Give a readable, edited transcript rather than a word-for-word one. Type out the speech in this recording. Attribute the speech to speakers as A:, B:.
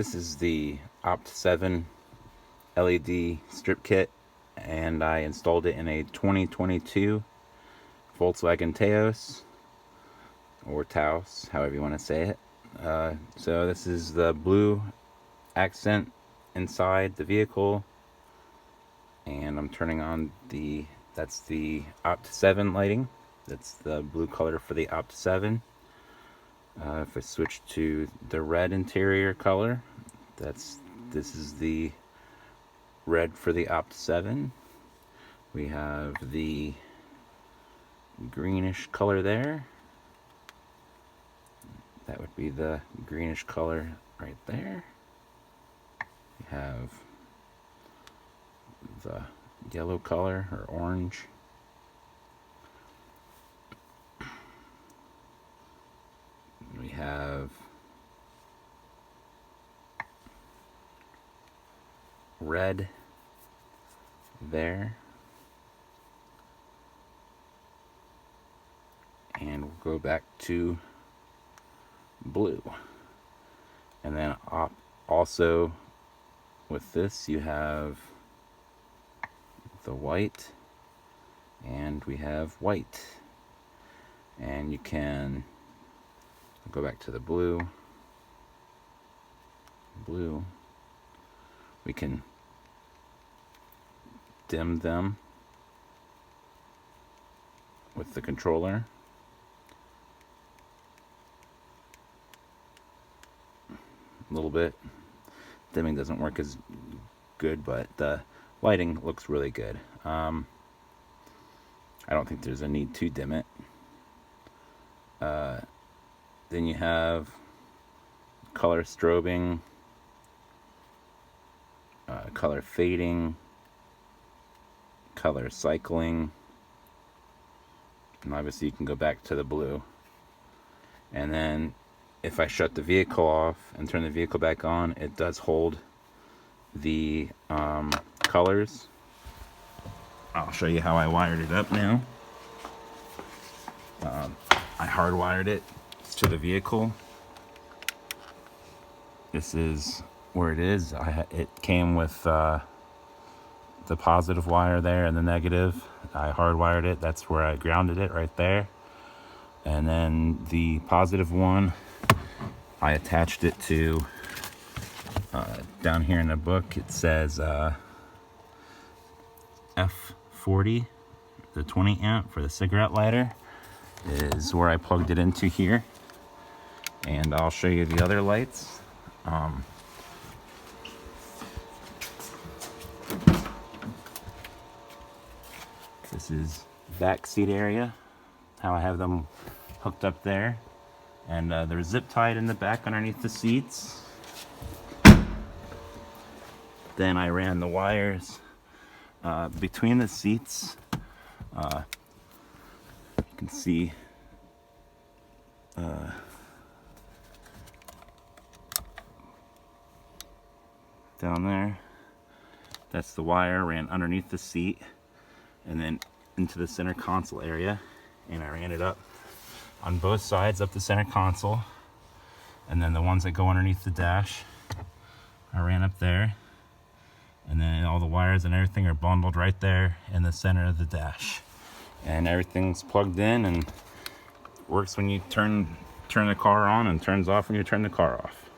A: This is the Opt7 LED strip kit, and I installed it in a 2022 Volkswagen Taos, or Taos, however you want to say it. So this is the blue accent inside the vehicle, and I'm turning on that's the Opt7 lighting. That's the blue color for the Opt7. If I switch to the red interior color, this is the red for the Opt7. We have the greenish color there. That would be the greenish color right there. We have the yellow color or orange. We have red there. And we'll go back to blue. And then also with this you have the white, and we have white. And you can go back to the blue. We can dim them with the controller. A little bit. Dimming doesn't work as good, but the lighting looks really good. I don't think there's a need to dim it. Then you have color strobing, color fading, color cycling, and obviously you can go back to the blue. And then if I shut the vehicle off and turn the vehicle back on, it does hold the colors. I'll show you how I wired it up now. I hardwired it to the vehicle. This is where it is. It came with the positive wire there and the negative. I hardwired it. That's where I grounded it, right there. And then the positive one, I attached it to down here in the book. It says F40, the 20 amp for the cigarette lighter, is where I plugged it into here. And I'll show you the other lights. This is back seat area, how I have them hooked up there, and they're zip tied in the back underneath the seats. Then I ran the wires between the seats. You can see down there, that's the wire, ran underneath the seat and then into the center console area, and I ran it up on both sides up the center console, and then the ones that go underneath the dash I ran up there, and then all the wires and everything are bundled right there in the center of the dash, and everything's plugged in and works when you turn the car on and turns off when you turn the car off.